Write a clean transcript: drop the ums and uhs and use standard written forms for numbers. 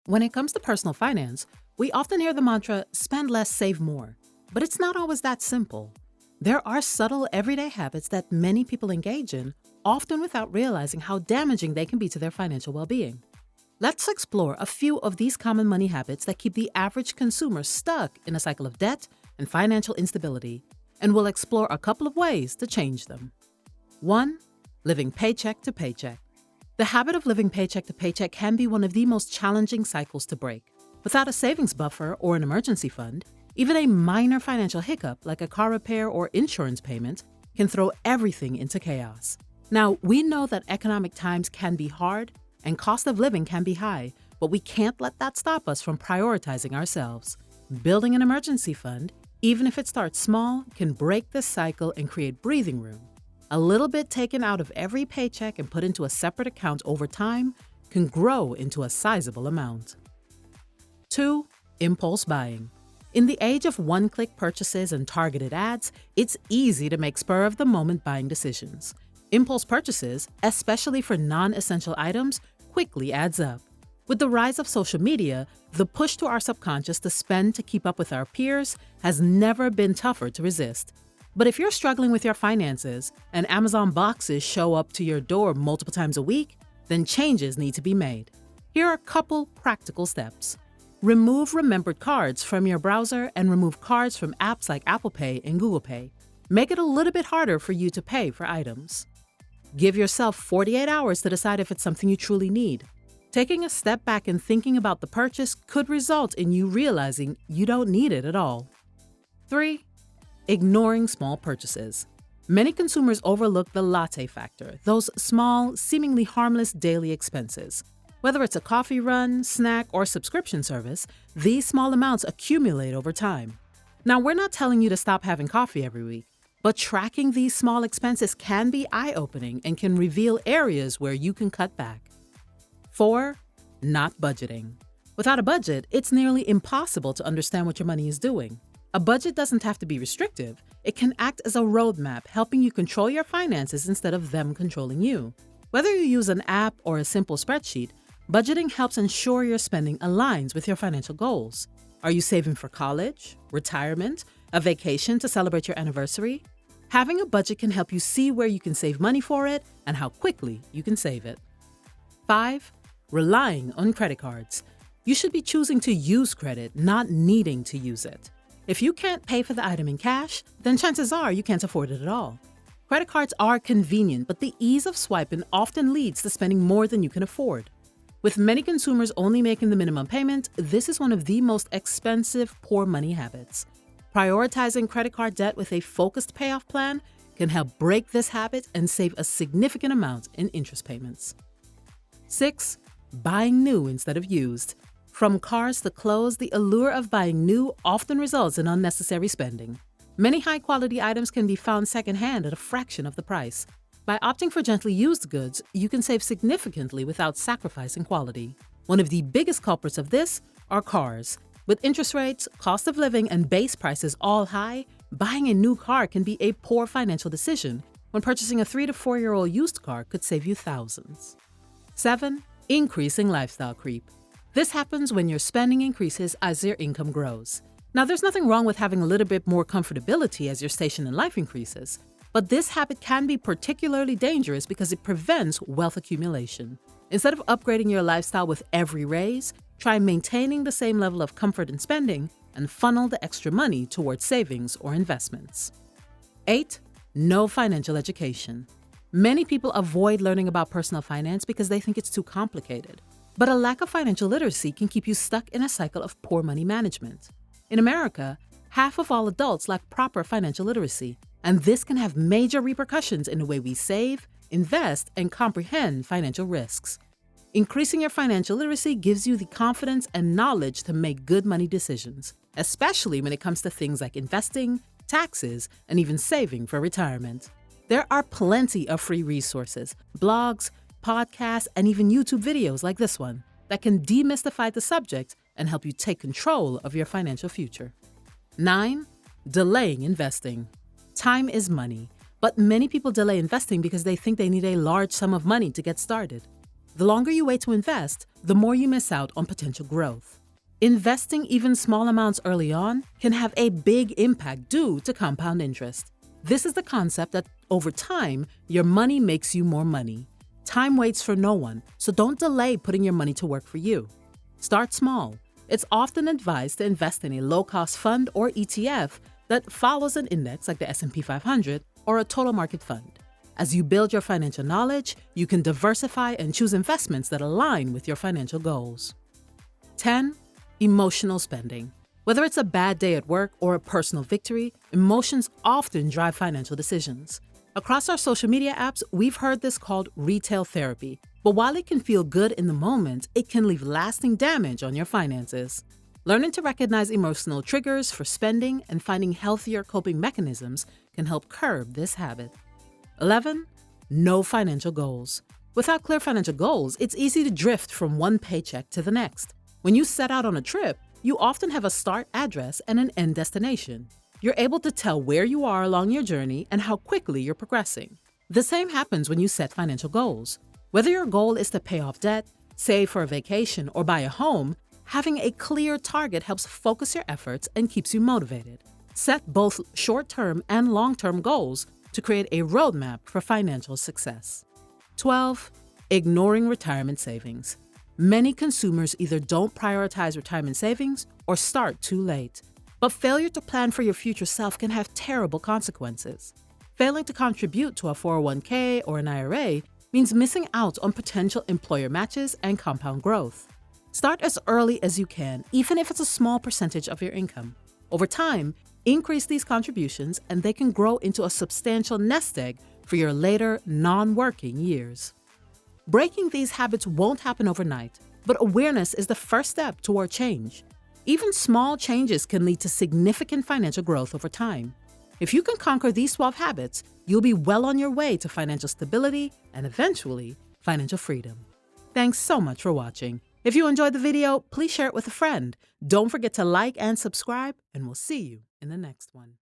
When it comes to personal finance, we often hear the mantra, spend less, save more. But it's not always that simple. There are subtle everyday habits that many people engage in, often without realizing how damaging they can be to their financial well being. Let's explore a few of these common money habits that keep the average consumer stuck in a cycle of debt and financial instability, and we'll explore a couple of ways to change them. 1. Living paycheck to paycheck. The habit of living paycheck to paycheck can be one of the most challenging cycles to break. Without a savings buffer or an emergency fund, even a minor financial hiccup like a car repair or insurance payment can throw everything into chaos. Now, we know that economic times can be hard and cost of living can be high, but we can't let that stop us from prioritizing ourselves. Building an emergency fund, even if it starts small, can break this cycle and create breathing room. A little bit taken out of every paycheck and put into a separate account over time can grow into a sizable amount. 2. Impulse buying. In the age of one-click purchases and targeted ads, it's easy to make spur-of-the-moment buying decisions. Impulse purchases, especially for non-essential items, quickly adds up. With the rise of social media, the push to our subconscious to spend to keep up with our peers has never been tougher to resist. But if you're struggling with your finances and Amazon boxes show up to your door multiple times a week, then changes need to be made. Here are a couple practical steps. Remove remembered cards from your browser and remove cards from apps like Apple Pay and Google Pay. Make it a little bit harder for you to pay for items. Give yourself 48 hours to decide if it's something you truly need. Taking a step back and thinking about the purchase could result in you realizing you don't need it at all. 3. Ignoring small purchases. Many consumers overlook the latte factor, those small, seemingly harmless daily expenses. Whether it's a coffee run, snack, or subscription service, these small amounts accumulate over time. Now, we're not telling you to stop having coffee every week, but tracking these small expenses can be eye-opening and can reveal areas where you can cut back. 4. Not budgeting. Without a budget, it's nearly impossible to understand what your money is doing. A budget doesn't have to be restrictive. It can act as a roadmap, helping you control your finances instead of them controlling you. Whether you use an app or a simple spreadsheet, budgeting helps ensure your spending aligns with your financial goals. Are you saving for college, retirement, a vacation to celebrate your anniversary? Having a budget can help you see where you can save money for it and how quickly you can save it. 5. Relying on credit cards. You should be choosing to use credit, not needing to use it. If you can't pay for the item in cash, then chances are you can't afford it at all. Credit cards are convenient, but the ease of swiping often leads to spending more than you can afford. With many consumers only making the minimum payment, this is one of the most expensive poor money habits. Prioritizing credit card debt with a focused payoff plan can help break this habit and save a significant amount in interest payments. 6. Buying new instead of used. From cars to clothes, the allure of buying new often results in unnecessary spending. Many high-quality items can be found secondhand at a fraction of the price. By opting for gently used goods, you can save significantly without sacrificing quality. One of the biggest culprits of this are cars. With interest rates, cost of living, and base prices all high, buying a new car can be a poor financial decision when purchasing a 3 to 4-year-old used car could save you thousands. 7. Increasing lifestyle creep. This happens when your spending increases as your income grows. Now, there's nothing wrong with having a little bit more comfortability as your station in life increases, but this habit can be particularly dangerous because it prevents wealth accumulation. Instead of upgrading your lifestyle with every raise, try maintaining the same level of comfort in spending and funnel the extra money towards savings or investments. 8. No financial education. Many people avoid learning about personal finance because they think it's too complicated. But a lack of financial literacy can keep you stuck in a cycle of poor money management. In America, half of all adults lack proper financial literacy, and this can have major repercussions in the way we save, invest, and comprehend financial risks. Increasing your financial literacy gives you the confidence and knowledge to make good money decisions, especially when it comes to things like investing, taxes, and even saving for retirement. There are plenty of free resources, blogs, podcasts, and even YouTube videos like this one that can demystify the subject and help you take control of your financial future. 9. Delaying investing. Time is money, but many people delay investing because they think they need a large sum of money to get started. The longer you wait to invest, the more you miss out on potential growth. Investing even small amounts early on can have a big impact due to compound interest. This is the concept that over time, your money makes you more money. Time waits for no one, so don't delay putting your money to work for you. Start small. It's often advised to invest in a low-cost fund or ETF that follows an index like the S&P 500 or a total market fund. As you build your financial knowledge, you can diversify and choose investments that align with your financial goals. 10. Emotional spending. Whether it's a bad day at work or a personal victory, emotions often drive financial decisions. Across our social media apps, we've heard this called retail therapy. But while it can feel good in the moment, it can leave lasting damage on your finances. Learning to recognize emotional triggers for spending and finding healthier coping mechanisms can help curb this habit. 11. No financial goals. Without clear financial goals, it's easy to drift from one paycheck to the next. When you set out on a trip, you often have a start address and an end destination. You're able to tell where you are along your journey and how quickly you're progressing. The same happens when you set financial goals. Whether your goal is to pay off debt, save for a vacation, or buy a home, having a clear target helps focus your efforts and keeps you motivated. Set both short-term and long-term goals to create a roadmap for financial success. 12. Ignoring retirement savings. Many consumers either don't prioritize retirement savings or start too late. But failure to plan for your future self can have terrible consequences. Failing to contribute to a 401k or an IRA means missing out on potential employer matches and compound growth. Start as early as you can, even if it's a small percentage of your income. Over time, increase these contributions and they can grow into a substantial nest egg for your later non-working years. Breaking these habits won't happen overnight, but awareness is the first step toward change. Even small changes can lead to significant financial growth over time. If you can conquer these 12 habits, you'll be well on your way to financial stability and eventually financial freedom. Thanks so much for watching. If you enjoyed the video, please share it with a friend. Don't forget to like and subscribe, and we'll see you in the next one.